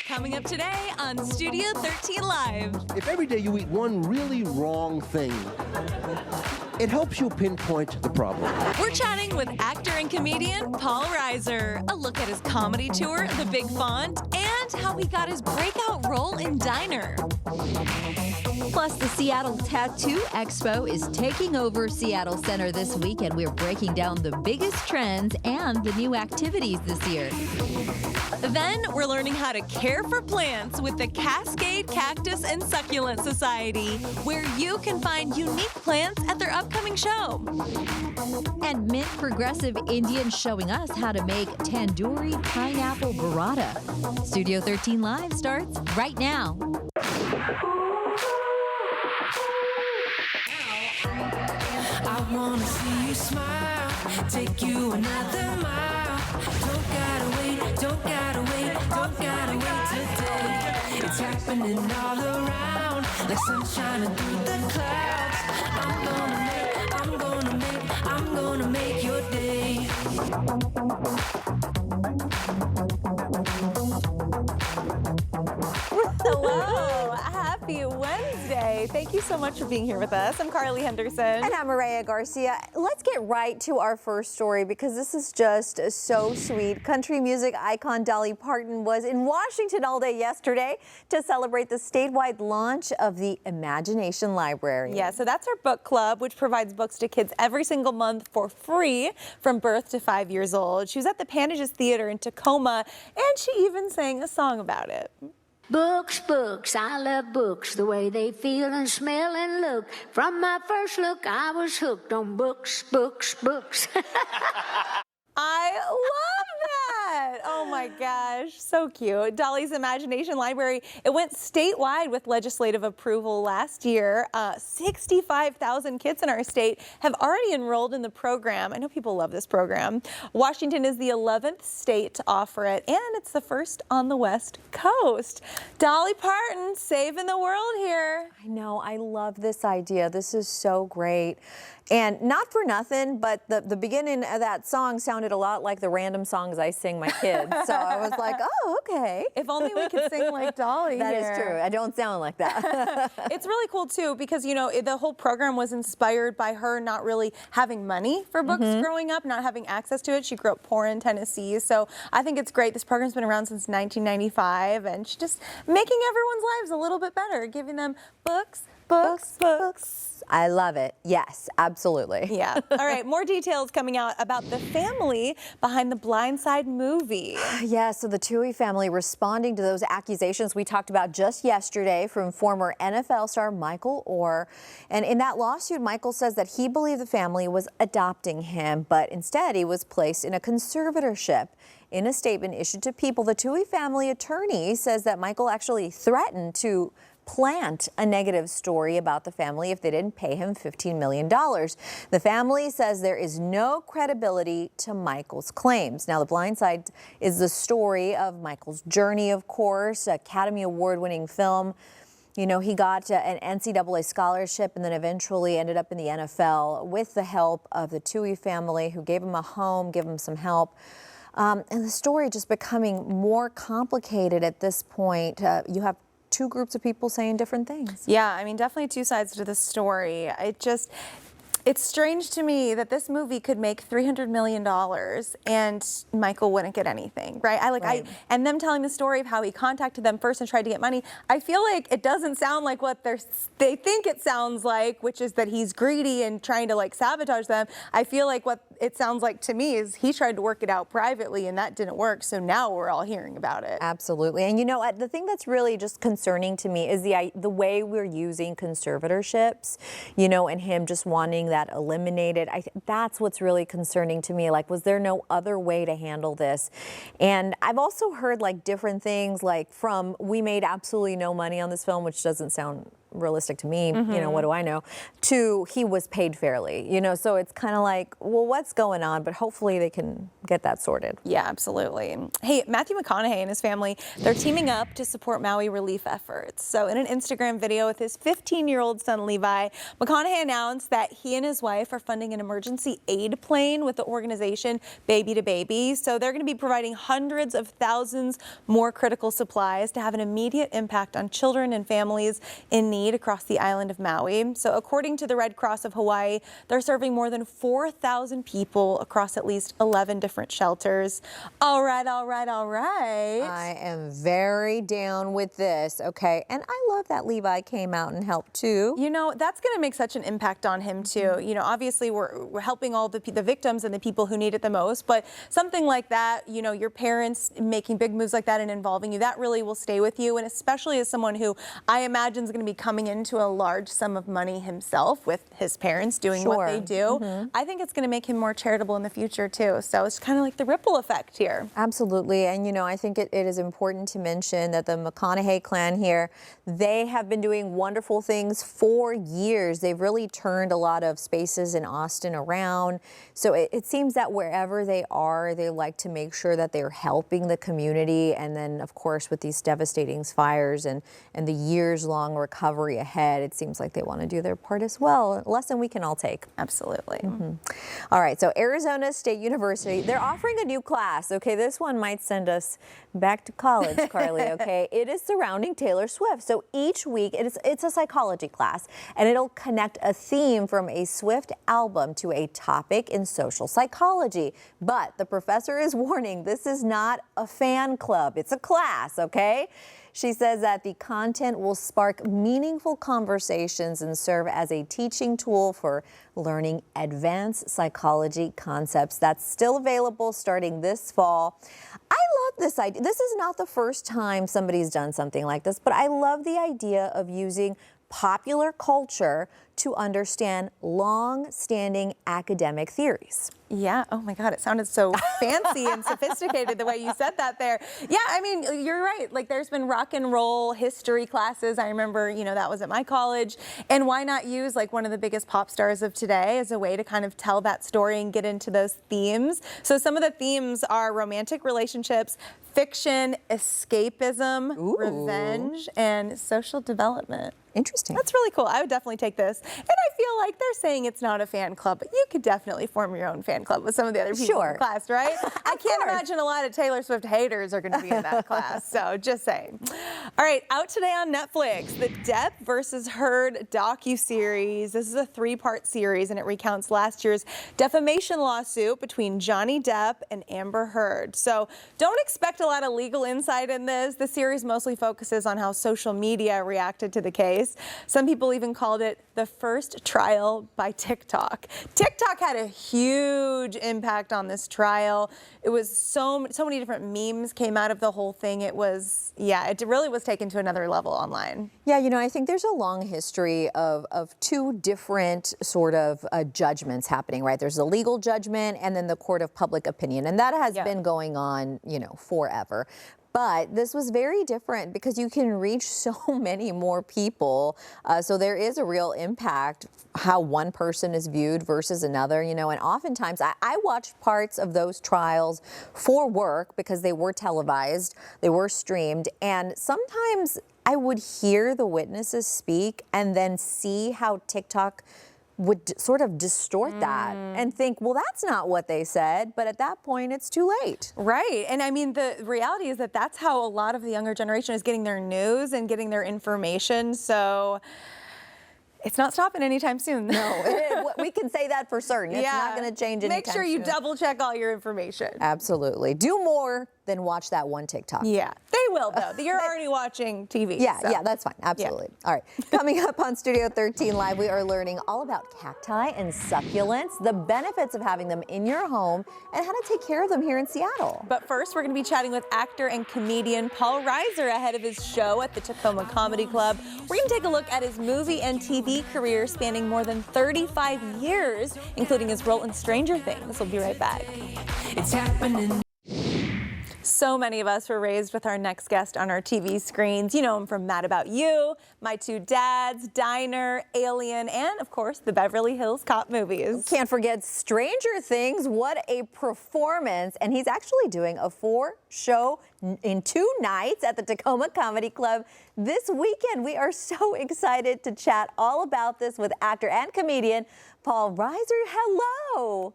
Coming up today on Studio 13 Live. If every day you eat one really wrong thing, it helps you pinpoint the problem. We're chatting with actor and comedian Paul Reiser. A look at his comedy tour, The Big Font, and how he got his breakout role in Diner. Plus, the Seattle Tattoo Expo is taking over Seattle Center this week, and we're breaking down the biggest trends and the new activities this year. Then we're learning how to care for plants with the Cascade Cactus and Succulent Society, where you can find unique plants at their upcoming show. And Mint Progressive Indians showing us how to make tandoori pineapple burrata. Studio 13 Live starts right now. I wanna see you smile, take you another mile. Don't gotta wait, don't gotta wait, don't gotta wait today. It's happening all around, like sunshine through the clouds. I'm gonna make your day. Hello, happy Wednesday. Thank you so much for being here with us. I'm Carly Henderson. And I'm Mireya Garcia. Let's get right to our first story because this is just so sweet. Country music icon Dolly Parton was in Washington all day yesterday to celebrate the statewide launch of the Imagination Library. Yeah, so that's our book club, which provides books to kids every single month for free from birth to 5 years old. She was at the Pantages Theater in Tacoma, and she even sang a song about it. Books, books, I love books, the way they feel and smell and look. From my first look, I was hooked on books, books, books. I love that. Oh my gosh, so cute. Dolly's Imagination Library, it went statewide with legislative approval last year. 65,000 kids in our state have already enrolled in the program. I know people love this program. Washington is the 11th state to offer it, and it's the first on the West Coast. Dolly Parton saving the world here. I know, I love this idea. This is so great. And not for nothing, but the beginning of that song sounded a lot like the random songs I sing my kids. So I was like, oh, okay. If only we could sing like Dolly. That is true. I don't sound like that. It's really cool, too, because, you know, the whole program was inspired by her not really having money for books growing up, not having access to it. She grew up poor in Tennessee. So I think it's great. This program's been around since 1995, and she's just making everyone's lives a little bit better, giving them books, books, books. I love it. Yes, absolutely. Yeah. All right, more details coming out about the family behind the Blind Side movie. Yeah, so the Toohey family responding to those accusations we talked about just yesterday from former NFL star Michael Oher. And in that lawsuit, Michael says that he believed the family was adopting him, but instead he was placed in a conservatorship. In a statement issued to People, the Toohey family attorney says that Michael actually threatened to plant a negative story about the family if they didn't pay him $15 million. The family says there is no credibility to Michael's claims. Now, The Blind Side is the story of Michael's journey, of course, Academy Award-winning film. You know, he got an NCAA scholarship and then eventually ended up in the NFL with the help of the Toohey family, who gave him a home, gave him some help. And the story just becoming more complicated at this point. You have two groups of people saying different things. Yeah, I mean, definitely two sides to the story. It's strange to me that this movie could make $300 million and Michael wouldn't get anything, right? And them telling the story of how he contacted them first and tried to get money. I feel like it doesn't sound like what they think it sounds like, which is that he's greedy and trying to like sabotage them. I feel like what it sounds like to me is he tried to work it out privately and that didn't work. So now we're all hearing about it. Absolutely. And you know, the thing that's really just concerning to me is the way we're using conservatorships, you know, and him just wanting that eliminated. That's what's really concerning to me. Like, was there no other way to handle this? And I've also heard like different things, like from we made absolutely no money on this film, which doesn't sound realistic to me, you know, what do I know, to he was paid fairly, you know, so it's kind of like, well, what's going on? But hopefully they can get that sorted. Yeah, absolutely. Hey, Matthew McConaughey and his family, they're teaming up to support Maui relief efforts. So in an Instagram video with his 15-year-old son, Levi, McConaughey announced that he and his wife are funding an emergency aid plane with the organization Baby to Baby. So they're going to be providing hundreds of thousands more critical supplies to have an immediate impact on children and families in need across the island of Maui. So according to the Red Cross of Hawaii, they're serving more than 4,000 people across at least 11 different shelters. All right, all right, all right. I am very down with this, okay? And I love that Levi came out and helped too. You know, that's going to make such an impact on him too. You know, obviously we're helping all the victims and the people who need it the most, but something like that, you know, your parents making big moves like that and involving you, that really will stay with you. And especially as someone who I imagine is going to be coming into a large sum of money himself with his parents doing what they do, I think it's going to make him more charitable in the future too. So it's kind of like the ripple effect here. Absolutely. And, you know, I think it is important to mention that the McConaughey clan here, they have been doing wonderful things for years. They've really turned a lot of spaces in Austin around. So it seems that wherever they are, they like to make sure that they're helping the community. And then, of course, with these devastating fires and the years-long recovery ahead, it seems like they want to do their part as well. A lesson we can all take. Absolutely. All right, so Arizona State University, they're offering a new class. Okay, this one might send us back to college, Carly, okay? It is surrounding Taylor Swift. So each week, it's a psychology class, and it'll connect a theme from a Swift album to a topic in social psychology. But the professor is warning, this is not a fan club. It's a class, okay? She says that the content will spark meaningful conversations and serve as a teaching tool for learning advanced psychology concepts. That's still available starting this fall. I love this idea. This is not the first time somebody's done something like this, but I love the idea of using popular culture to understand long-standing academic theories. Yeah. Oh my God. It sounded so fancy and sophisticated the way you said that there. Yeah. I mean, you're right. Like there's been rock and roll history classes. I remember, you know, that was at my college. And why not use like one of the biggest pop stars of today as a way to kind of tell that story and get into those themes? So some of the themes are romantic relationships, fiction, escapism, revenge, and social development. Interesting. That's really cool. I would definitely take this. And I feel like they're saying it's not a fan club, but you could definitely form your own fan club with some of the other people in the class, right? I can't imagine a lot of Taylor Swift haters are going to be in that class. So just saying. All right, out today on Netflix, the Depp versus Heard docuseries. This is a 3-part series, and it recounts last year's defamation lawsuit between Johnny Depp and Amber Heard. So don't expect a lot of legal insight in this. The series mostly focuses on how social media reacted to the case. Some people even called it the first trial by TikTok. TikTok had a huge impact on this trial. It was so many different memes came out of the whole thing. It was, yeah, it really was taken to another level online. Yeah, you know, I think there's a long history of two different sort of judgments happening, right? There's the legal judgment and then the court of public opinion. And that has been going on, you know, forever. But this was very different because you can reach so many more people. So there is a real impact how one person is viewed versus another, you know, and oftentimes I watched parts of those trials for work because they were televised, they were streamed, and sometimes I would hear the witnesses speak and then see how TikTok would sort of distort that and think, well, that's not what they said. But at that point, it's too late. Right. And I mean, the reality is that that's how a lot of the younger generation is getting their news and getting their information. So it's not stopping anytime soon. No, we can say that for certain. It's not going to change anytime soon. Make sure you double check all your information. Absolutely. Do more than watch that one TikTok. Yeah, they will though. You're already watching TV. Yeah, so. yeah, that's fine. Absolutely. Yeah. All right. Coming up on Studio 13 Live, we are learning all about cacti and succulents, the benefits of having them in your home, and how to take care of them here in Seattle. But first, we're going to be chatting with actor and comedian Paul Reiser ahead of his show at the Tacoma Comedy Club. We're going to take a look at his movie and TV career spanning more than 35 years, including his role in Stranger Things. We'll be right back. It's happening. So many of us were raised with our next guest on our TV screens. You know him from Mad About You, My Two Dads, Diner, Alien, and of course the Beverly Hills Cop movies. Can't forget Stranger Things. What a performance. And he's actually doing a 4-show in 2 nights at the Tacoma Comedy Club this weekend. We are so excited to chat all about this with actor and comedian Paul Reiser. Hello.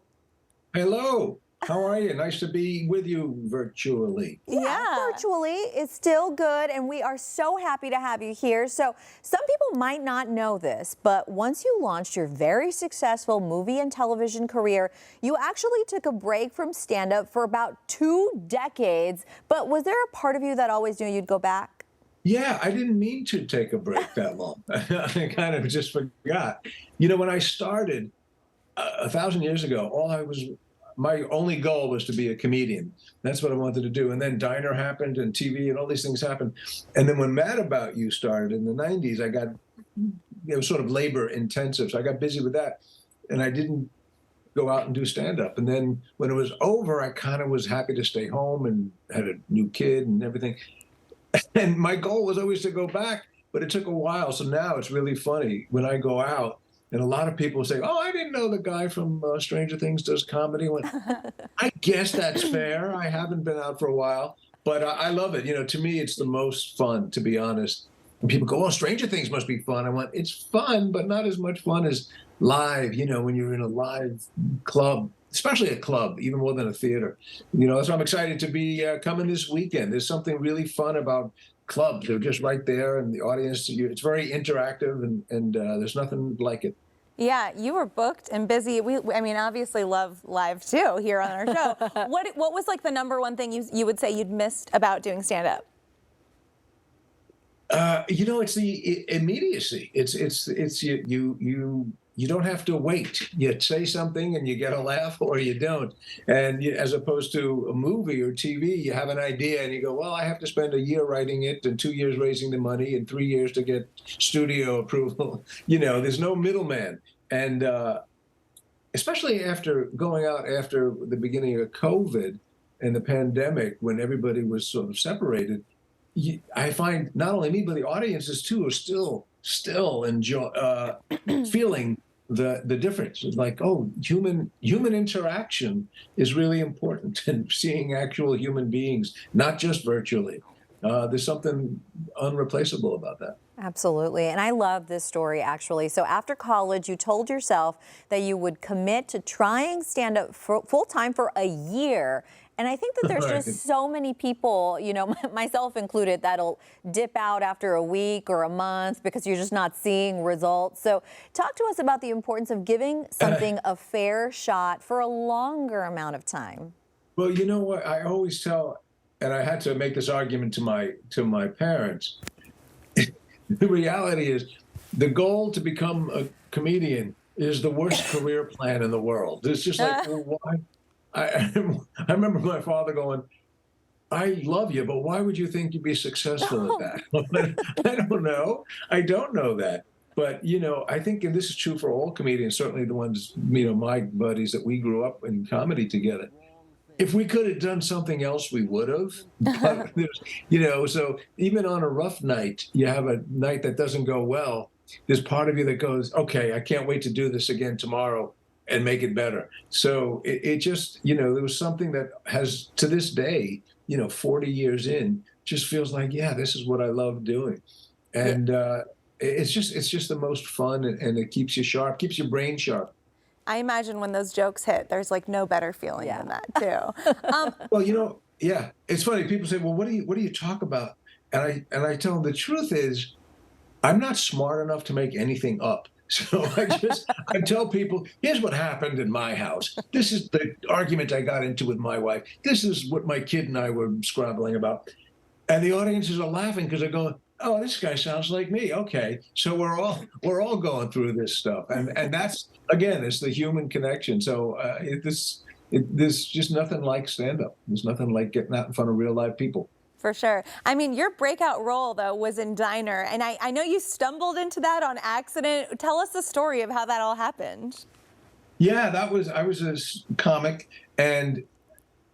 Hello. How are you? Nice to be with you virtually. Yeah, virtually is still good, and we are so happy to have you here. So some people might not know this, but once you launched your very successful movie and television career, you actually took a break from stand-up for about 2 decades. But was there a part of you that always knew you'd go back? Yeah, I didn't mean to take a break that long. I kind of just forgot. You know, when I started 1,000 years ago, my only goal was to be a comedian. That's what I wanted to do. And then Diner happened and TV and all these things happened. And then when Mad About You started in the 90s, it was sort of labor intensive. So I got busy with that and I didn't go out and do stand-up. And then when it was over, I kind of was happy to stay home and had a new kid and everything. And my goal was always to go back, but it took a while. So now it's really funny when I go out, and a lot of people say, oh, I didn't know the guy from Stranger Things does comedy. I guess that's fair. I haven't been out for a while, but I love it. You know, to me, it's the most fun, to be honest. And people go, oh, Stranger Things must be fun. I went, it's fun, but not as much fun as live, you know, when you're in a live club, especially a club, even more than a theater. You know, so I'm excited to be coming this weekend. There's something really fun about clubs. They're just right there, and the audience, it's very interactive, and there's nothing like it. Yeah, you were booked and busy. I mean, obviously love live too here on our show. What was like the number one thing you would say you'd missed about doing stand-up? You know, it's the immediacy. It's you don't have to wait. You say something and you get a laugh, or you don't. And as opposed to a movie or TV, you have an idea and you go, well, I have to spend a year writing it and 2 years raising the money and 3 years to get studio approval. You know, there's no middleman. And especially after going out after the beginning of COVID and the pandemic, when everybody was sort of separated, I find not only me, but the audiences too are still enjoy feeling the difference. It's like, oh, human interaction is really important, and seeing actual human beings, not just virtually. There's something unreplaceable about that. Absolutely. And I love this story, actually. So after college, you told yourself that you would commit to trying stand-up full-time for a year. And I think that there's just so many people, you know, myself included, that'll dip out after a week or a month because you're just not seeing results. So talk to us about the importance of giving something a fair shot for a longer amount of time. Well, you know what? I always tell, and I had to make this argument to my parents. The reality is, the goal to become a comedian is the worst career plan in the world. It's just like, well, why? I remember my father going, I love you, but why would you think you'd be successful at that? I don't know. I don't know that. But, you know, I think, and this is true for all comedians, certainly the ones, you know, my buddies that we grew up in comedy together. If we could have done something else, we would have. But you know, so even on a rough night, you have a night that doesn't go well, there's part of you that goes, okay, I can't wait to do this again tomorrow and make it better. So it just, you know, there was something that has, to this day, you know, 40 years in, just feels like, yeah, this is what I love doing. And it's just the most fun, and it keeps you sharp, keeps your brain sharp. I imagine when those jokes hit, there's like no better feeling than that too. Well, you know, yeah, it's funny. People say, well, what do you talk about? And I tell them the truth is, I'm not smart enough to make anything up. So I tell people, here's what happened in my house. This is the argument I got into with my wife. This is what my kid and I were scrabbling about. And the audiences are laughing because they're going, oh, this guy sounds like me. Okay, so we're all going through this stuff, and that's, again, it's the human connection. So there's just nothing like stand-up. There's nothing like getting out in front of real live people. For sure. I mean, your breakout role, though, was in Diner, and I know you stumbled into that on accident. Tell us the story of how that all happened. Yeah, I was a comic, and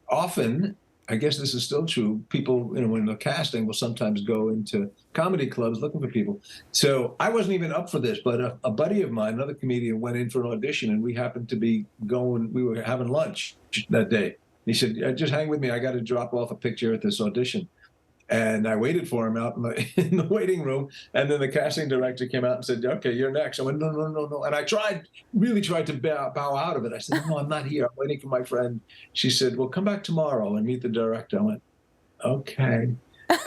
often I guess this is still true. People, you know, when they're casting, will sometimes go into comedy clubs looking for people. So I wasn't even up for this, but a buddy of mine, another comedian, went in for an audition, and we happened to be going. We were having lunch that day. He said, "Just hang with me. I got to drop off a picture at this audition." And I waited for him out in the waiting room. And then the casting director came out and said, "Okay, you're next." I went, "No, no, no, no." And I really tried to bow out of it. I said, "No, I'm not here. I'm waiting for my friend." She said, "Well, come back tomorrow and meet the director." I went, "Okay."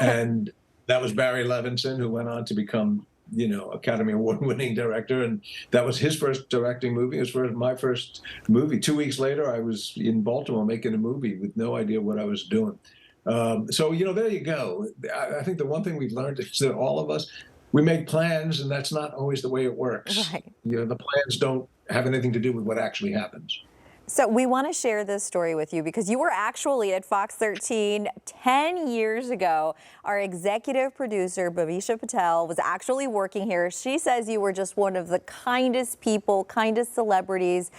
And that was Barry Levinson, who went on to become, you know, Academy Award winning director. And that was his first directing movie. It was my first movie. 2 weeks later, I was in Baltimore making a movie with no idea what I was doing. So, you know, there you go. I think the one thing we've learned is that all of us, we make plans, and that's not always the way it works. Right. You know, the plans don't have anything to do with what actually happens. So we want to share this story with you because you were actually at Fox 13 10 years ago. Our executive producer, Bhavisha Patel, was actually working here. She says you were just one of the kindest people, kindest celebrities.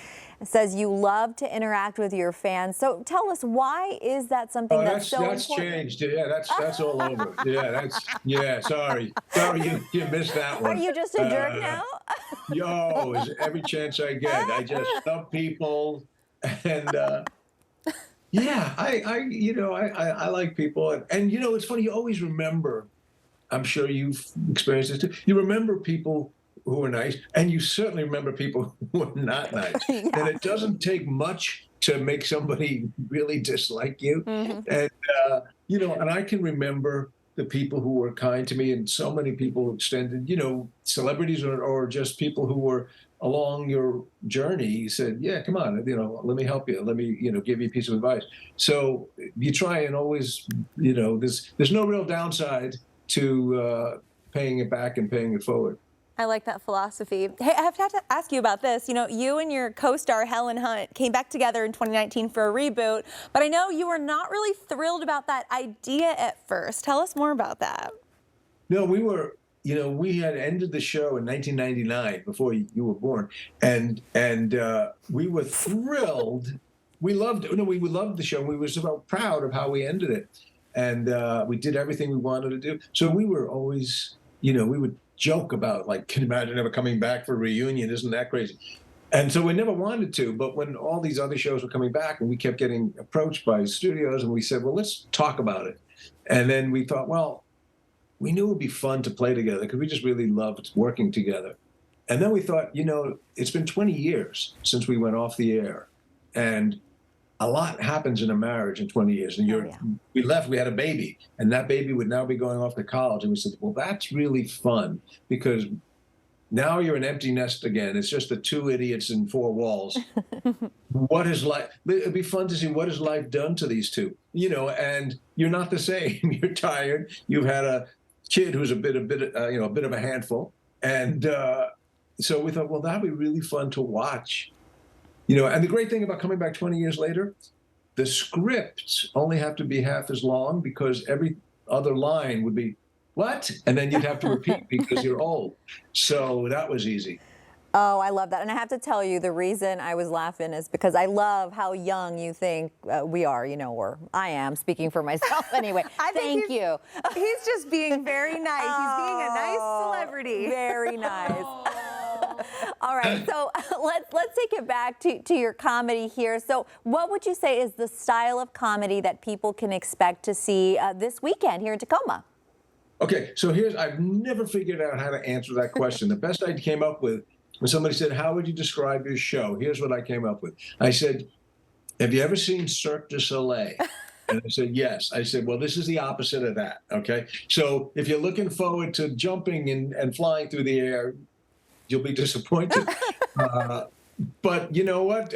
Says you love to interact with your fans. So tell us, why is that something that's so important? That's changed. Yeah, that's all over. Sorry, you missed that one. Are you just a jerk now? Every chance I get, I just love people, and I like people, and you know, it's funny. You always remember. I'm sure you've experienced this too. You remember people who are nice, and you certainly remember people who are not nice. Yeah. And it doesn't take much to make somebody really dislike you. Mm-hmm. And, you know, and I can remember the people who were kind to me, and so many people extended, you know, celebrities or just people who were along your journey said, "Yeah, come on, you know, let me help you. Let me, you know, give you a piece of advice." So you try and always, you know, there's no real downside to paying it back and paying it forward. I like that philosophy. Hey, I have to ask you about this. You know, you and your co-star Helen Hunt came back together in 2019 for a reboot, but I know you were not really thrilled about that idea at first. Tell us more about that. No, we had ended the show in 1999 before you were born, and we were thrilled. We loved the show. We were so proud of how we ended it, and we did everything we wanted to do. So we were always, you know, we would joke about, like, can you imagine ever coming back for a reunion? Isn't that crazy? And so we never wanted to, but when all these other shows were coming back and we kept getting approached by studios, and we said, well, let's talk about it. And then we thought, well, we knew it would be fun to play together because we just really loved working together. And then we thought, you know, it's been 20 years since we went off the air, and a lot happens in a marriage in 20 years. And we left, we had a baby, and that baby would now be going off to college. And we said, well, that's really fun because now you're an empty nest again. It's just the two idiots in four walls. What is life? It'd be fun to see what has life done to these two, you know, and you're not the same. You're tired. You've had a kid who's a bit of a handful. And so we thought, well, that'd be really fun to watch. You know, and the great thing about coming back 20 years later, the scripts only have to be half as long because every other line would be, what? And then you'd have to repeat because you're old. So that was easy. Oh, I love that. And I have to tell you, the reason I was laughing is because I love how young you think we are, you know, or I am, speaking for myself anyway. Thank you. He's just being very nice. He's being a nice celebrity. Very nice. All right, so let's take it back to your comedy here. So what would you say is the style of comedy that people can expect to see this weekend here in Tacoma? Okay, so I've never figured out how to answer that question. The best I came up with, when somebody said, how would you describe your show? Here's what I came up with. I said, have you ever seen Cirque du Soleil? And I said, yes. I said, well, this is the opposite of that, okay? So if you're looking forward to jumping and flying through the air, you'll be disappointed. But you know what?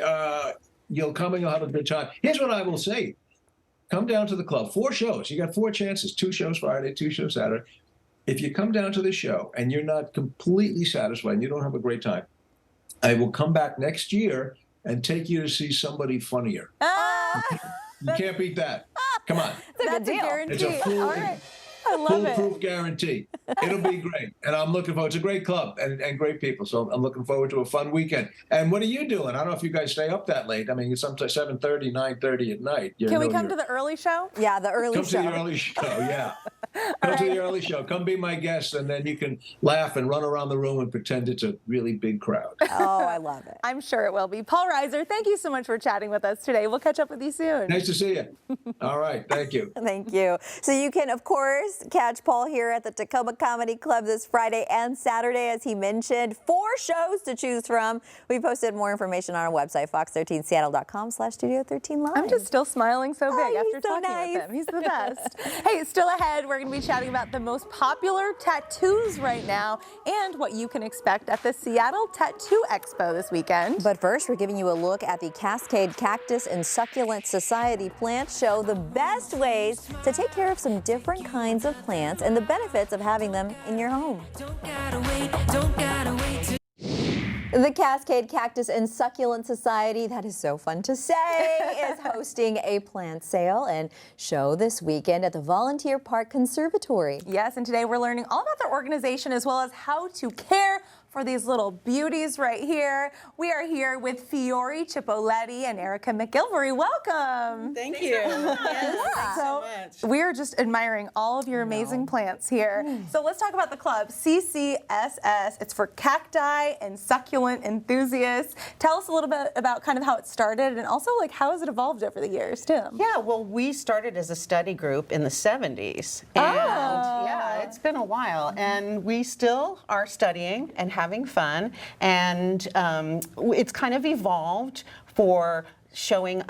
You'll come and you'll have a good time. Here's what I will say. Come down to the club. 4 shows. You got 4 chances. 2 shows Friday, 2 shows Saturday. If you come down to the show and you're not completely satisfied and you don't have a great time, I will come back next year and take you to see somebody funnier. You can't beat that. Come on. That's a guarantee. It's a full, Foolproof guarantee. It'll be great. And I'm looking forward. It's a great club and great people. So I'm looking forward to a fun weekend. And what are you doing? I don't know if you guys stay up that late. I mean, it's sometimes 7:30, 9:30 at night. Can we come to the early show? Yeah, the early Come show. to the early show, yeah. Come to the early show. Come be my guest, and then you can laugh and run around the room and pretend it's a really big crowd. Oh, I love it. I'm sure it will be. Paul Reiser, thank you so much for chatting with us today. We'll catch up with you soon. Nice to see you. All right, thank you. Thank you. So you can, of course, catch Paul here at the Tacoma Comedy Club this Friday and Saturday, as he mentioned. 4 shows to choose from. We posted more information on our website, fox13seattle.com/studio13live. I'm just still smiling so big Oh, after he's so talking with nice. him. He's the best. Hey, still ahead, we're going to be chatting about the most popular tattoos right now and what you can expect at the Seattle Tattoo Expo this weekend. But first, we're giving you a look at the Cascade Cactus and Succulent Society plant show, the best ways to take care of some different kinds of plants and the benefits of having them in your home. Don't gotta wait, don't gotta wait to The Cascade Cactus and Succulent Society, that is so fun to say, is hosting a plant sale and show this weekend at the Volunteer Park Conservatory. Yes, and today we're learning all about their organization as well as how to care for these little beauties right here. We are here with Fiore Cipoletti and Erica McGilvery. Welcome. Thank you. Yes, thanks so much. We're just admiring all of your amazing plants here. So let's talk about the club, CCSS. It's for cacti and succulent enthusiasts. Tell us a little bit about kind of how it started and also like how has it evolved over the years, Tim? Yeah, well, we started as a study group in the 70s. And yeah, it's been a while. And we still are studying and having fun. And it's kind of evolved for showing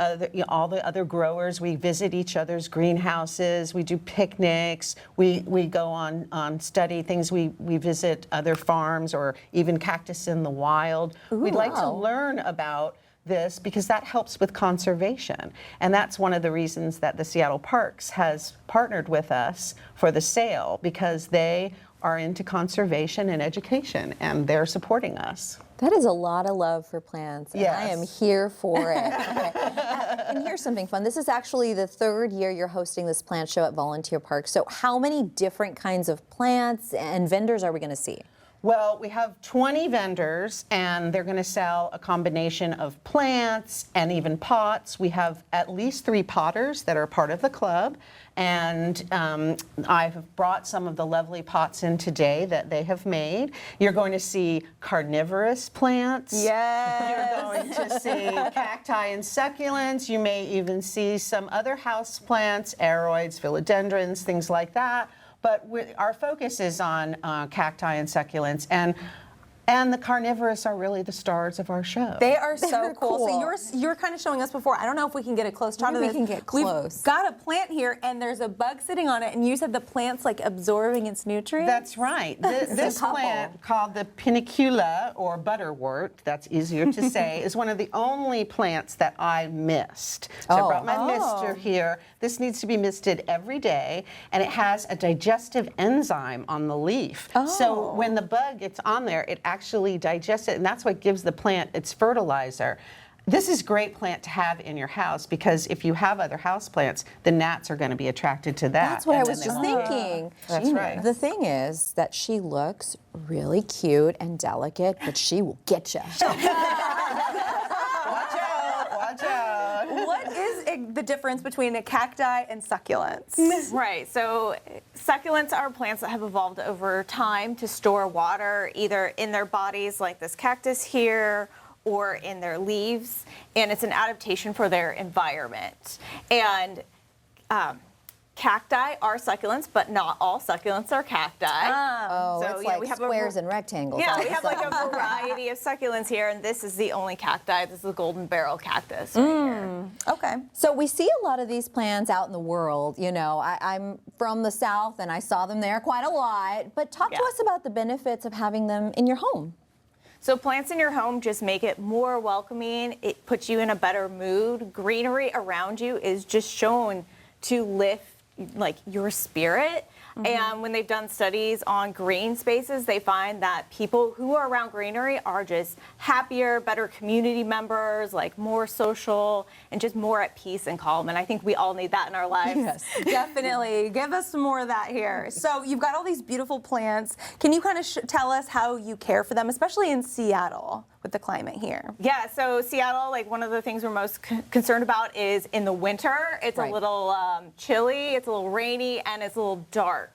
all the other growers. We visit each other's greenhouses. We do picnics. We go on study things. We visit other farms or even cactus in the wild. We'd like to learn about this because that helps with conservation. And that's one of the reasons that the Seattle Parks has partnered with us for the sale, because they are into conservation and education and they're supporting us. That is a lot of love for plants, and I am Yes. here for it. Okay. And here's something fun. This is actually the 3rd year you're hosting this plant show at Volunteer Park. So how many different kinds of plants and vendors are we going to see? Well, we have 20 vendors, and they're going to sell a combination of plants and even pots. We have at least 3 potters that are part of the club, and I've brought some of the lovely pots in today that they have made. You're going to see carnivorous plants. Yes. You're going to see cacti and succulents. You may even see some other house plants, aroids, philodendrons, things like that. But our focus is on cacti and succulents, and the carnivorous are really the stars of our show. They are so They're cool. cool. So you're kind of showing us before. I don't know if we can get a close shot of Maybe this. we can get close. We've got a plant here, and there's a bug sitting on it, and you said the plant's like absorbing its nutrients? That's right. This plant, called the pinicula or butterwort, that's easier to say, is one of the only plants that I mist. So I brought my mister here. This needs to be misted every day, and it has a digestive enzyme on the leaf. So when the bug gets on there, it actually digests it, and that's what gives the plant its fertilizer. This is a great plant to have in your house because if you have other house plants, the gnats are going to be attracted to that. That's what I and was then just they won't. thinking. That's right. The thing is that she looks really cute and delicate, but she will get you. Watch out! Watch out! What is the difference between a cacti and succulents? Right, so succulents are plants that have evolved over time to store water either in their bodies like this cactus here or in their leaves, and it's an adaptation for their environment. And cacti are succulents, but not all succulents are cacti. Oh, So, it's yeah, like we have a squares and rectangles. Yeah, all we of a have like a sudden. variety of succulents here, and this is the only cacti. This is the golden barrel cactus right here. Okay. So we see a lot of these plants out in the world. You know, I'm from the South and I saw them there quite a lot. But talk to us about the benefits of having them in your home. So plants in your home just make it more welcoming. It puts you in a better mood. Greenery around you is just shown to lift like your spirit. And when they've done studies on green spaces, they find that people who are around greenery are just happier, better community members, like more social and just more at peace and calm. And I think we all need that in our lives. Yes, definitely. Give us some more of that here. So you've got all these beautiful plants. Can you kind of tell us how you care for them, especially in Seattle with the climate here? Yeah, so Seattle, like one of the things we're most concerned about is in the winter, it's a little chilly, it's a little rainy, and it's a little dark.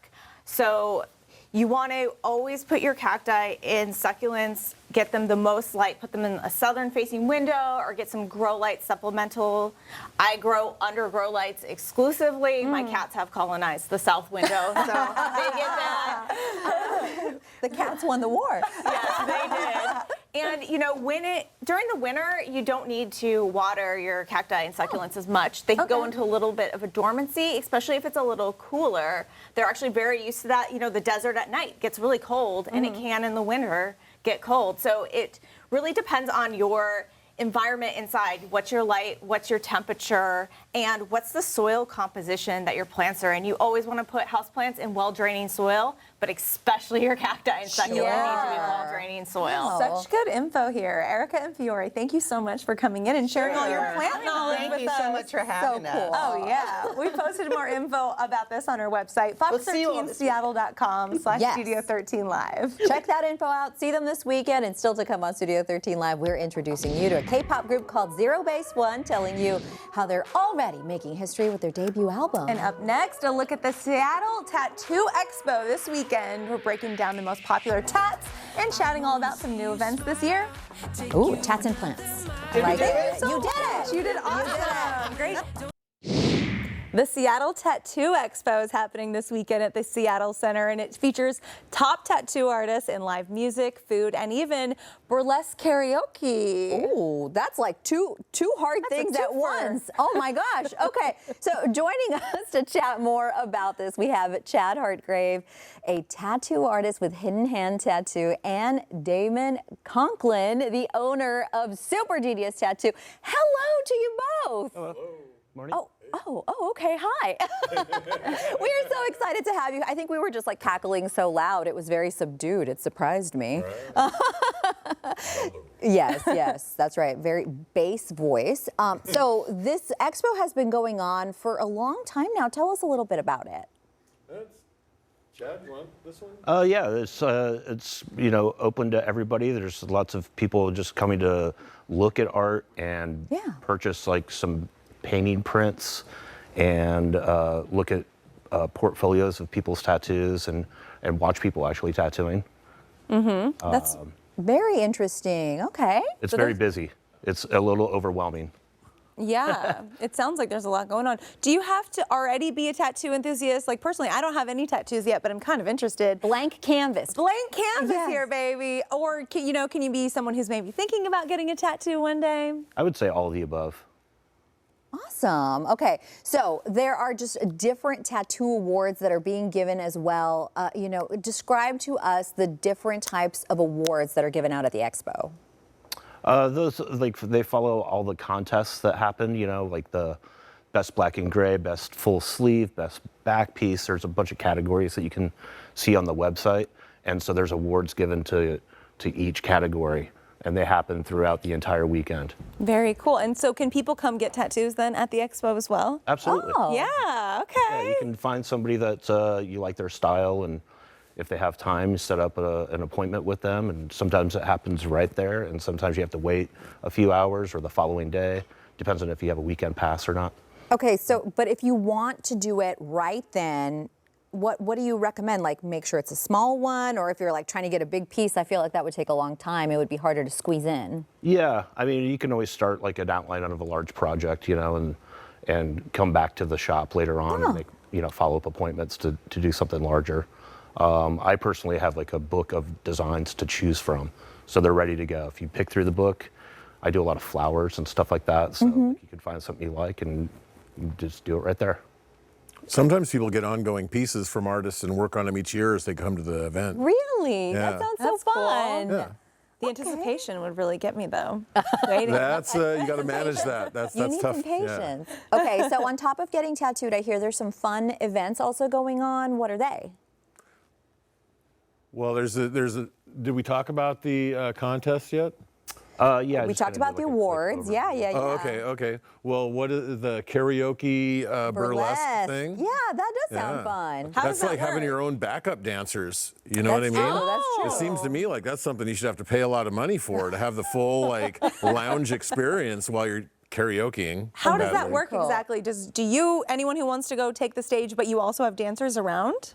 So you want to always put your cacti in succulents, get them the most light, put them in a southern facing window or get some grow light supplemental. I grow under grow lights exclusively. My cats have colonized the south window, so they get that. The cats won the war. Yes, they did. And you know, during the winter, you don't need to water your cacti and succulents as much. They can go into a little bit of a dormancy, especially if it's a little cooler. They're actually very used to that. You know, the desert at night gets really cold, and it can in the winter get cold. So it really depends on your environment inside. What's your light, what's your temperature, and what's the soil composition that your plants are in. You always want to put houseplants in well-draining soil, but especially your cacti and succulents need to be well-draining soil. Such good info here. Erica and Fiore, thank you so much for coming in and sharing all your plant knowledge with us. Thank you so much for having us. Oh, yeah. We posted more info about this on our website, fox13seattle.com/Studio13Live. Check that info out. See them this weekend, and still to come on Studio 13 Live, we're introducing you to a K-pop group called ZeroBaseOne, telling you how they're already making history with their debut album. And up next, a look at the Seattle Tattoo Expo this weekend. We're breaking down the most popular tats and chatting all about some new events this year. Ooh, tats and plants. I like it. You did it. You did awesome. Great. The Seattle Tattoo Expo is happening this weekend at the Seattle Center, and it features top tattoo artists in live music, food, and even burlesque karaoke. Ooh, that's like two hard things at once. Oh my gosh. Okay, so joining us to chat more about this, we have Chad Hartgrave, a tattoo artist with Hidden Hand Tattoo, and Damon Conklin, the owner of Super Genius Tattoo. Hello to you both. Hello. Morning. Oh, okay, hi. We are so excited to have you. I think we were just like cackling so loud. It was very subdued. It surprised me. Right. Yes, that's right. Very bass voice. So this expo has been going on for a long time now. Tell us a little bit about it. Chad, you want this one? Yeah, it's open to everybody. There's lots of people just coming to look at art and purchase like some painting prints and look at portfolios of people's tattoos and watch people actually tattooing. That's very interesting. Okay. It's very busy. It's a little overwhelming. Yeah, it sounds like there's a lot going on. Do you have to already be a tattoo enthusiast? Like personally, I don't have any tattoos yet, but I'm kind of interested. Blank canvas. Blank canvas here, baby. Or can you be someone who's maybe thinking about getting a tattoo one day? I would say all of the above. Awesome. Okay, so there are just different tattoo awards that are being given as well. Describe to us the different types of awards that are given out at the expo. Those, like, they follow all the contests that happen, like the best black and gray, best full sleeve, best back piece. There's a bunch of categories that you can see on the website. And so there's awards given to each category, and they happen throughout the entire weekend. Very cool. And so can people come get tattoos then at the expo as well? Absolutely. Oh. Yeah, okay. Yeah, you can find somebody that you like their style, and if they have time, you set up an appointment with them, and sometimes it happens right there, and sometimes you have to wait a few hours or the following day. Depends on if you have a weekend pass or not. Okay, but if you want to do it right then, what do you recommend? Like, make sure it's a small one, or if you're like trying to get a big piece, I feel like that would take a long time. It would be harder to squeeze in. Yeah, I mean, you can always start like an outline of a large project, and come back to the shop later on and make, follow-up appointments to do something larger. I personally have like a book of designs to choose from, so they're ready to go. If you pick through the book, I do a lot of flowers and stuff like that, so you can find something you like and you just do it right there. Sometimes people get ongoing pieces from artists and work on them each year as they come to the event. Really? Yeah. That sounds so fun. Cool. Yeah. The anticipation would really get me though. Waiting. That's you got to manage that. That's You need tough. some patience. Okay, so on top of getting tattooed, I hear there's some fun events also going on. What are they? Well, there's a. Did we talk about the contest yet? Yeah. We talked about the awards. Yeah. Oh, okay. Well, what is the karaoke burlesque thing? Yeah, that does sound fun. How That's does that like having work? your own backup dancers. You know what I mean? true, that's true. It seems to me like that's something you should have to pay a lot of money for, to have the full like lounge experience while you're karaokeing. How does that badly. work exactly? Do you, anyone who wants to go take the stage, but you also have dancers around?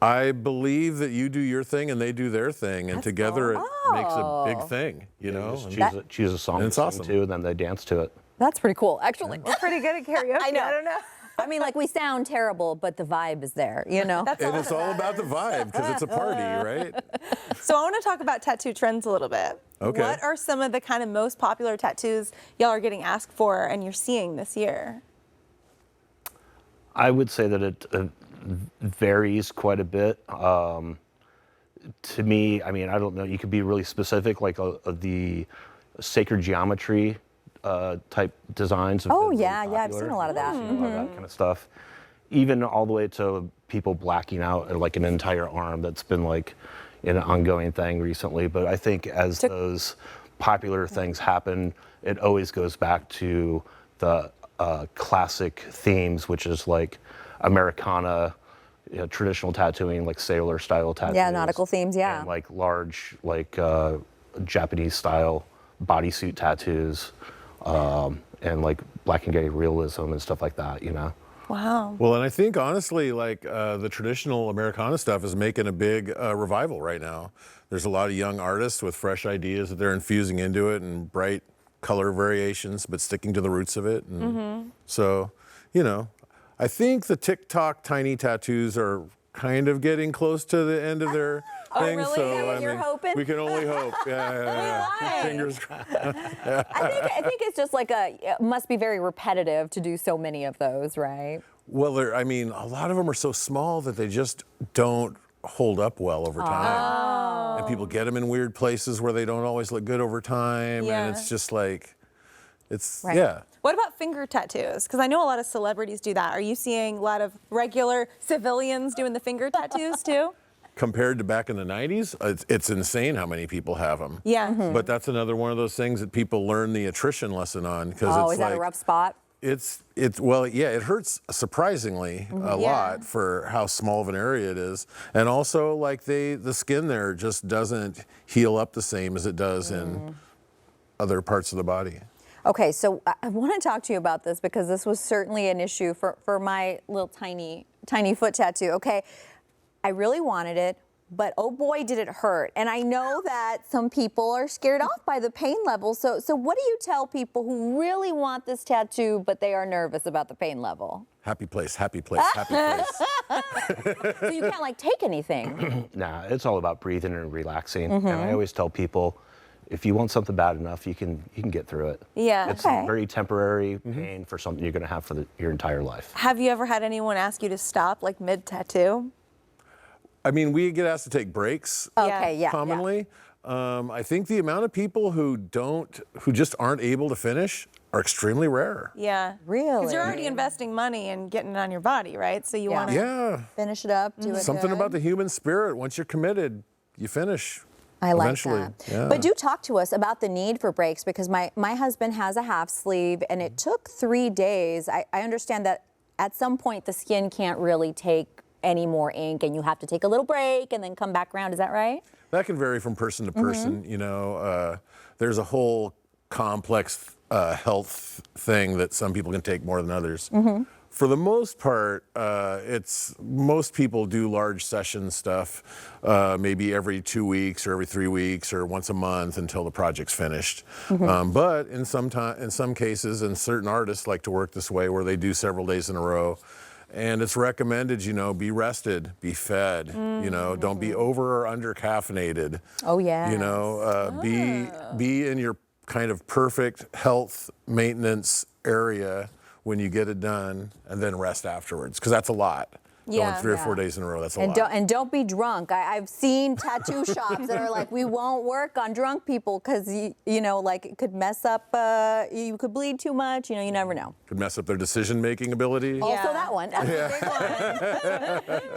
I believe that you do your thing and they do their thing, and together it makes a big thing, you know? Just choose a song And it's to sing awesome. to, and then they dance to it. That's pretty cool. Actually, We're pretty good at karaoke. I know. I don't know. I mean, like we sound terrible, but the vibe is there, you know? That's And all it's that all about the matters. vibe, because it's a party, right? So I want to talk about tattoo trends a little bit. Okay. What are some of the kind of most popular tattoos y'all are getting asked for and you're seeing this year? I would say that it varies quite a bit. To me, I mean, I don't know. You could be really specific, like the sacred geometry type designs. have Oh been really yeah, I've seen popular. a lot of that. A lot of that kind of stuff. Even all the way to people blacking out like an entire arm. That's been like an ongoing thing recently. But I think as those popular things happen, it always goes back to the classic themes, which is like Americana, traditional tattooing, like sailor style tattoos. Yeah, nautical themes, yeah. And like large, like Japanese style bodysuit tattoos, and like black and gray realism and stuff like that, you know? Wow. Well, and I think honestly, like the traditional Americana stuff is making a big revival right now. There's a lot of young artists with fresh ideas that they're infusing into it, and bright color variations, but sticking to the roots of it. And so, you know, I think the TikTok tiny tattoos are kind of getting close to the end of their thing. really? Is So that what you're hoping? we can only hope. Yeah. Fingers crossed. I think it's just like it must be very repetitive to do so many of those, right? Well, I mean, a lot of them are so small that they just don't hold up well over time. And people get them in weird places where they don't always look good over time. Yeah. And it's just like, it's, Right. yeah. What about finger tattoos? Because I know a lot of celebrities do that. Are you seeing a lot of regular civilians doing the finger tattoos too? Compared to back in the 90s, it's insane how many people have them. Yeah. But that's another one of those things that people learn the attrition lesson on. Because Oh, it's is that like, a rough spot? Well, yeah, it hurts surprisingly a lot for how small of an area it is. And also, like, the skin there just doesn't heal up the same as it does in other parts of the body. Okay, so I want to talk to you about this because this was certainly an issue for my little tiny foot tattoo. Okay, I really wanted it, but oh boy, did it hurt. And I know that some people are scared off by the pain level. So what do you tell people who really want this tattoo, but they are nervous about the pain level? Happy place, happy place, happy place. So you can't like take anything. Nah, it's all about breathing and relaxing. And I always tell people, if you want something bad enough, you can get through it. Yeah. It's very temporary pain for something you're going to have for your entire life. Have you ever had anyone ask you to stop like mid-tattoo? I mean, we get asked to take breaks Okay, yeah. commonly. I think the amount of people who just aren't able to finish are extremely rare. Yeah. Really? Because you're already investing money and getting it on your body, right? So you want to. Yeah. Finish it up, do it Something good. about the human spirit. Once you're committed, you finish. I like eventually. that. Yeah. But do talk to us about the need for breaks because my husband has a half sleeve and it took 3 days. I understand that at some point the skin can't really take any more ink and you have to take a little break and then come back around. Is that right? That can vary from person to person. You know, there's a whole complex health thing that some people can take more than others. For the most part, most people do large session stuff, maybe every 2 weeks or every 3 weeks or once a month until the project's finished. But in some cases, and certain artists like to work this way where they do several days in a row. And it's recommended, you know, be rested, be fed, you know, don't be over or under caffeinated. Oh, yeah. You know, be in your kind of perfect health maintenance area when you get it done, and then rest afterwards, because that's a lot. Yeah. Going 3 or 4 days in a row, that's a And lot. don't be drunk. I've seen tattoo shops that are like, we won't work on drunk people because you know, like it could mess up. You could bleed too much. You know, you never know. Could mess up their decision-making ability. Also that one.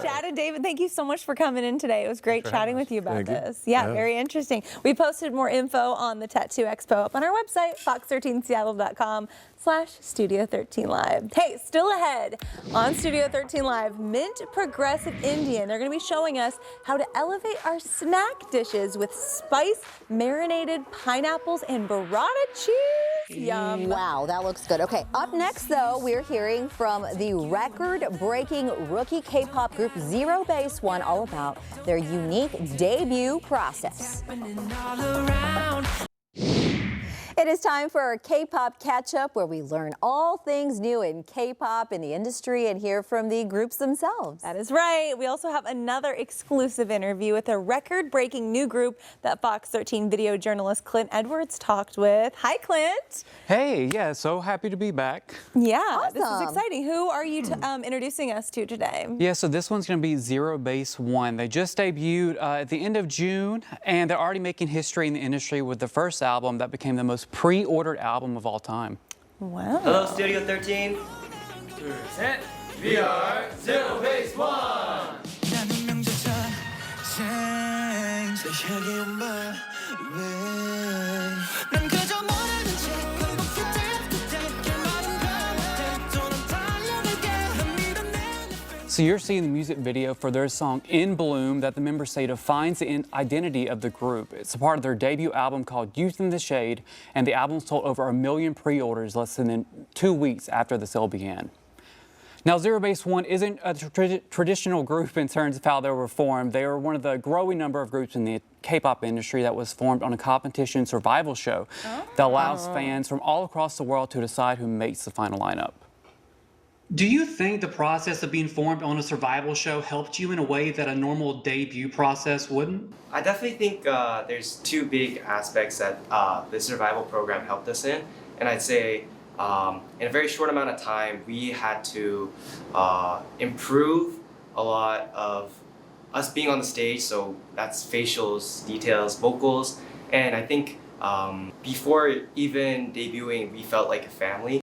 Chad and David, thank you so much for coming in today. It was great chatting with you about Thank you. this. Yeah, Yeah. very interesting. We posted more info on the Tattoo Expo up on our website, fox13seattle.com/Studio 13 Live. Hey, still ahead on Studio 13 Live, Mint Progressive Indian. They're going to be showing us how to elevate our snack dishes with spice marinated pineapples and burrata cheese. Yum. Wow, that looks good. Okay, up next though, we're hearing from the record-breaking rookie K-pop group ZeroBaseOne all about their unique debut process. It is time for our K-pop catch-up where we learn all things new in K-pop in the industry and hear from the groups themselves. That is right. We also have another exclusive interview with a record-breaking new group that Fox 13 video journalist Clint Edwards talked with. Hi, Clint. Hey, yeah, so happy to be back. Yeah, this is Awesome. exciting. Who are you introducing us to today? Yeah, so this one's going to be ZeroBaseOne. They just debuted at the end of June, and they're already making history in the industry with the first album that became the most pre-ordered album of all time. Wow. Hello, Studio 13. We are ZeroBaseOne. So you're seeing the music video for their song In Bloom that the members say defines the identity of the group. It's a part of their debut album called Youth in the Shade, and the album sold over 1 million pre-orders less than 2 weeks after the sale began. Now, ZeroBaseOne isn't a traditional group in terms of how they were formed. They were one of the growing number of groups in the K-pop industry that was formed on a competition survival show that allows fans from all across the world to decide who makes the final lineup. Do you think the process of being formed on a survival show helped you in a way that a normal debut process wouldn't? I definitely think there's two big aspects that the survival program helped us in. And I'd say in a very short amount of time, we had to improve a lot of us being on the stage. So that's facials, details, vocals. And I think before even debuting, we felt like a family.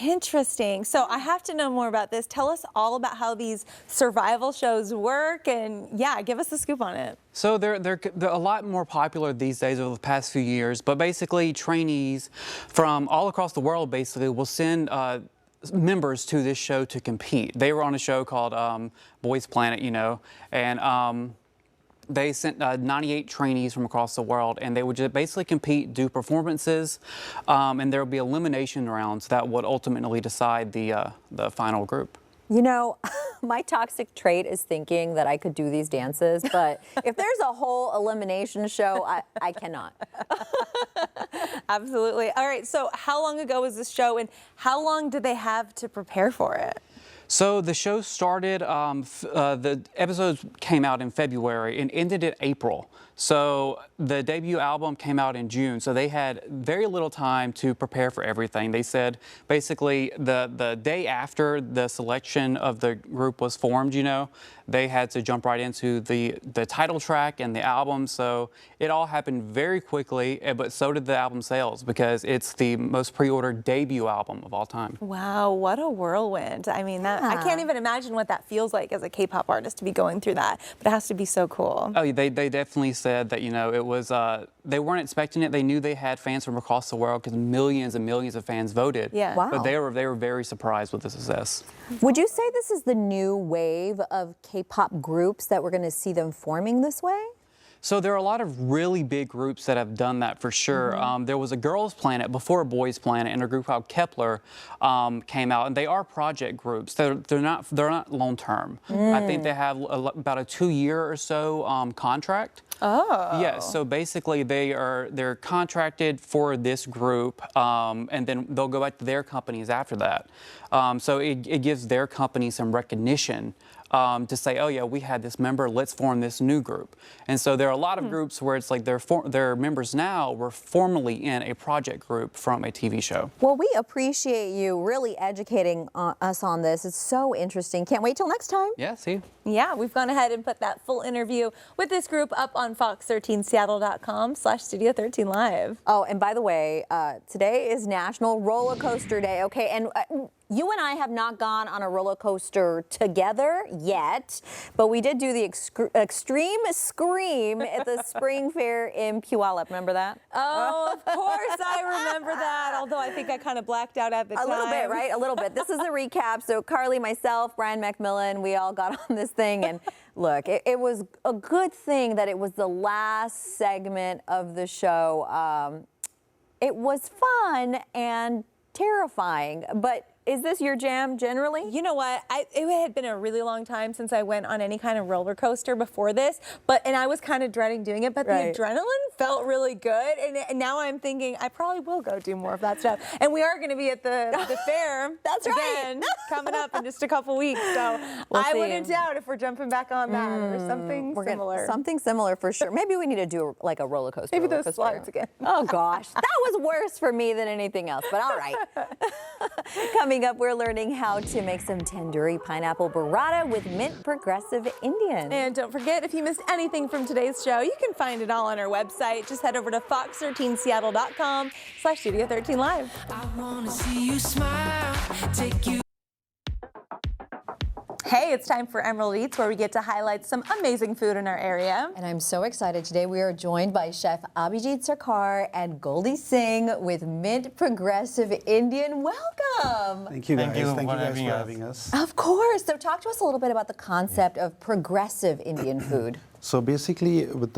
Interesting. So I have to know more about this. Tell us all about how these survival shows work, and yeah, give us the scoop on it. So they're a lot more popular these days over the past few years, but basically trainees from all across the world basically will send members to this show to compete. They were on a show called Boys Planet, you know, and they sent 98 trainees from across the world, and they would just basically compete, do performances, and there would be elimination rounds that would ultimately decide the final group. You know, my toxic trait is thinking that I could do these dances, but if there's a whole elimination show, I cannot. Absolutely. All right, so how long ago was this show, and how long did they have to prepare for it? So the show started, the episodes came out in February and ended in April. So the debut album came out in June, so they had very little time to prepare for everything. They said basically the day after the selection of the group was formed, you know, they had to jump right into the title track and the album. So it all happened very quickly, but so did the album sales because it's the most pre-ordered debut album of all time. Wow, what a whirlwind. I mean, I can't even imagine what that feels like as a K-pop artist to be going through that, but it has to be so cool. Oh, they definitely said that, you know, it was, they weren't expecting it. They knew they had fans from across the world because millions and millions of fans voted. Yeah. Wow. But they were very surprised with the success. Would you say this is the new wave of K-pop groups that we're going to see them forming this way? So there are a lot of really big groups that have done that for sure. There was a Girls Planet before Boys Planet, and a group called Kepler came out, and they are project groups. They're not long term. I think they have about a 2-year or so contract. Oh. Yes. So basically, they're contracted for this group, and then they'll go back to their companies after that. So it gives their company some recognition to say, oh yeah, we had this member, let's form this new group. And so there are a lot of groups where it's like their members now were formerly in a project group from a TV show. Well, we appreciate you really educating us on this. It's so interesting. Can't wait till next time. Yeah, see? Yeah, we've gone ahead and put that full interview with this group up on fox13seattle.com/Studio13Live. Oh, and by the way, today is National Roller Coaster Day, okay? And you and I have not gone on a roller coaster together yet, but we did do the Extreme Scream at the Spring Fair in Puyallup. Remember that? Oh, of course I remember that, although I think I kind of blacked out at the time. A little bit, right? A little bit. This is the recap. So Carly, myself, Brian McMillan, we all got on this thing, and look, it was a good thing that it was the last segment of the show. It was fun and terrifying, but is this your jam generally? You know what? It had been a really long time since I went on any kind of roller coaster before this, and I was kind of dreading doing it, but the adrenaline felt really good, and now I'm thinking I probably will go do more of that stuff. And we are going to be at the fair That's again coming up in just a couple weeks, so I wouldn't doubt if we're jumping back on that or something similar. Something similar for sure. Maybe we need to do like a roller coaster. Maybe those slides again. Oh gosh, that was worse for me than anything else, but all right. Coming up, we're learning how to make some tandoori pineapple burrata with mint progressive Indian. And don't forget, if you missed anything from today's show, you can find it all on our website. Just head over to fox13seattle.com/Studio13Live. I wanna see you smile, take you. Hey, it's time for Emerald Eats, where we get to highlight some amazing food in our area. And I'm so excited. Today we are joined by Chef Abhijit Sarkar and Goldie Singh with Mint Progressive Indian. Welcome. Thank you guys. Thank you for having us. Of course. So talk to us a little bit about the concept of progressive Indian food. So basically, with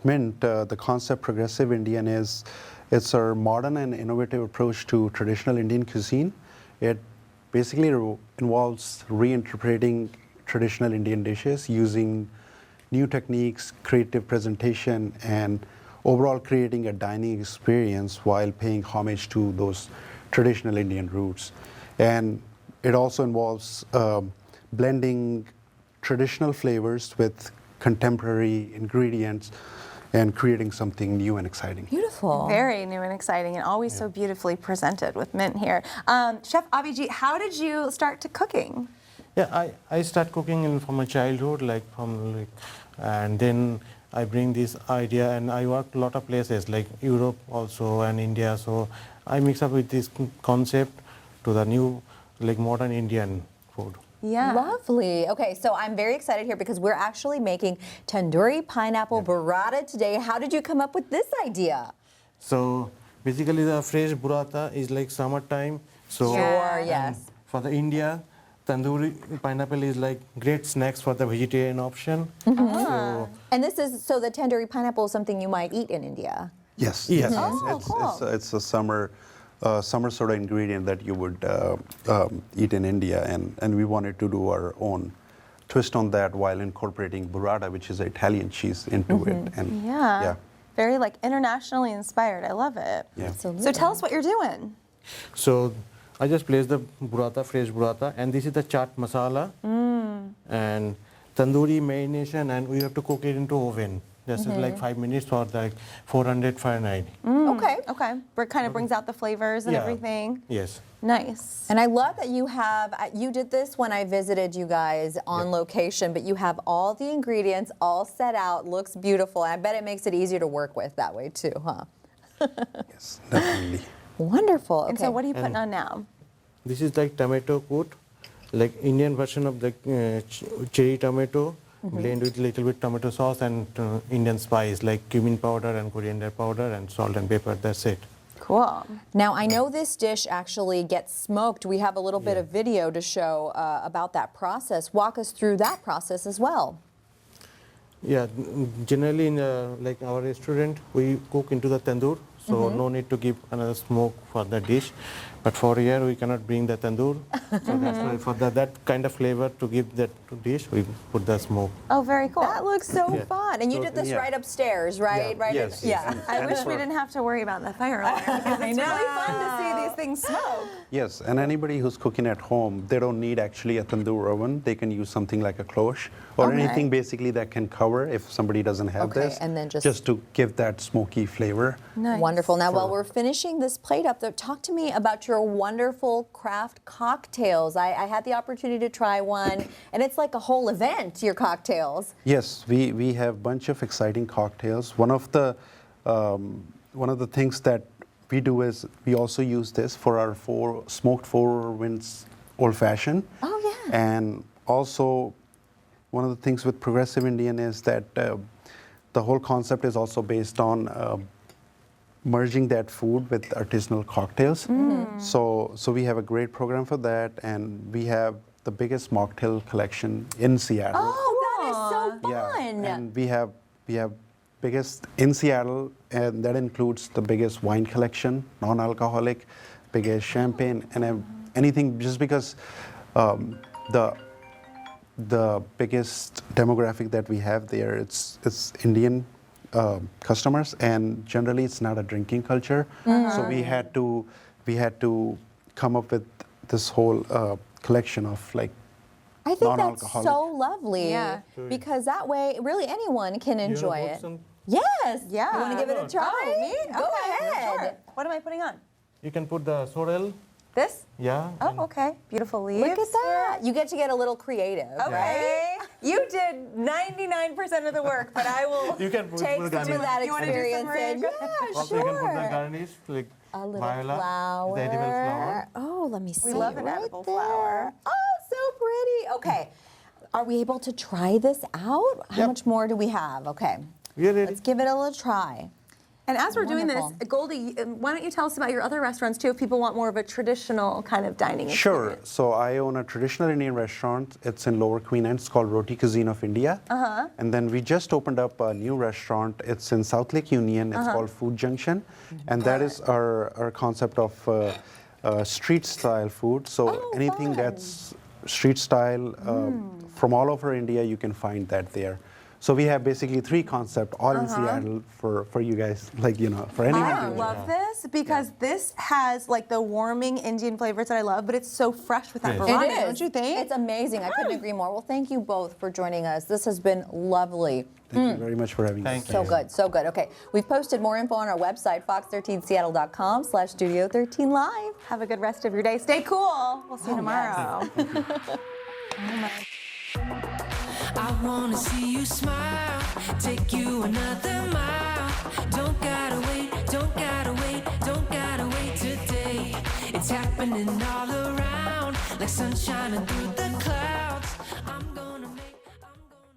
Mint, the concept progressive Indian is it's our modern and innovative approach to traditional Indian cuisine. It basically involves reinterpreting traditional Indian dishes using new techniques, creative presentation, and overall creating a dining experience while paying homage to those traditional Indian roots. And it also involves blending traditional flavors with contemporary ingredients and creating something new and exciting. Beautiful. Very new and exciting, and always so beautifully presented with mint here. Chef Abhijit, how did you start to cooking? Yeah, I start cooking from my childhood, and then I bring this idea, and I work a lot of places like Europe also and India. So I mix up with this concept to the new modern Indian food. Yeah. Lovely. Okay, so I'm very excited here because we're actually making tandoori pineapple burrata today. How did you come up with this idea? So basically the fresh burrata is like summertime. So sure, yes. For the India, tandoori pineapple is like great snacks for the vegetarian option. So, and this is, so the tandoori pineapple is something you might eat in India? Yes. Yes. It's a summer sort of ingredient that you would eat in India, and we wanted to do our own twist on that while incorporating burrata, which is Italian cheese, into it. And yeah. Very internationally inspired. I love it. Yeah. Absolutely. So tell us what you're doing. So I just place the burrata, fresh burrata, and this is the chaat masala and tandoori marination, and we have to cook it into oven. Just like 5 minutes for 400 Fahrenheit. Okay. It kind of brings out the flavors and everything. Yes. Nice. And I love that you did this when I visited you guys on location, but you have all the ingredients all set out, looks beautiful. I bet it makes it easier to work with that way too, huh? yes, definitely. Wonderful. And so what are you putting on now? This is like tomato coat, like Indian version of the cherry tomato. Blend with a little bit tomato sauce and Indian spice like cumin powder and coriander powder and salt and pepper. That's it. Cool. Now, I know this dish actually gets smoked. We have a little bit of video to show about that process. Walk us through that process as well. Yeah, generally in like our restaurant, we cook into the tandoor. so no need to give another smoke for the dish. But for here, we cannot bring the tandoor. So that's why for that kind of flavor to give that dish, we put the smoke. Oh, very cool. That looks so Yeah. fun. And you So, did this yeah. right upstairs, right? Yeah. Right. Yes, Yeah. yes. I wish we didn't have to worry about the fire alarm because it's really fun to see these things smoke. Yes, and anybody who's cooking at home, they don't need actually a tandoor oven. They can use something like a cloche or Okay. anything basically that can cover if somebody doesn't have Okay, this. and then just- to give that smoky flavor. Wonderful. Now, while we're finishing this plate up, though, talk to me about your wonderful craft cocktails. I had the opportunity to try one, and it's like a whole event, your cocktails. Yes, we have a bunch of exciting cocktails. One of the things that we do is we also use this for our smoked Four Winds Old Fashioned. Oh, yeah. And also, one of the things with Progressive Indian is that the whole concept is also based on merging that food with artisanal cocktails. So we have a great program for that, and we have the biggest mocktail collection in Seattle. Oh, that is so fun. Yeah, and we have biggest in Seattle, and that includes the biggest wine collection, non-alcoholic, biggest champagne, and anything. Just because the biggest demographic that we have there, it's Indian customers, and generally it's not a drinking culture. So we had to come up with this whole collection of like I think that's non-alcoholic. so lovely. Yeah. Because that way, really anyone can enjoy want it. some? Yes. Yeah. You want to give it a try? Oh, me? Go Okay, ahead. sure. What am I putting on? You can put the sorrel. This? Yeah. Oh, okay. Beautiful leaves. Look at that. You get to get a little creative, right? Okay. You did 99% of the work, but I will You can put Take the some of garnish. that You wanna do some, experience Maria? in. Yeah, Also, you can put the sure. garnish like A little viola, flower. the edible flower. Oh, let me see. We love an right edible there. flower. Oh, so pretty. Okay. Are we able to try this out? How much more do we have? Okay. We're ready. Let's give it a little try. And as we're doing this, Wonderful. Goldie, why don't you tell us about your other restaurants too, if people want more of a traditional kind of dining Sure. experience? So I own a traditional Indian restaurant. It's in Lower Queen End. It's called Roti Cuisine of India. And then we just opened up a new restaurant. It's in South Lake Union. It's called Food Junction. And that is our concept of street style food. So anything that's street style from all over India, you can find that there. So we have basically 3 concepts all in Seattle for you guys, like, for anyone I to love this because this has like the warming Indian flavors that I love, but it's so fresh with that Yes. variety, It is. don't you think? It's amazing. I couldn't agree more. Well, thank you both for joining us. This has been lovely. Thank you very much for having us. Thank So good, so good. Okay, we've posted more info on our website, fox13seattle.com/studio13live. Have a good rest of your day. Stay cool. We'll see you tomorrow. I wanna see you smile, take you another mile. Don't gotta wait, don't gotta wait, don't gotta wait today. It's happening all around, like sunshine through the clouds.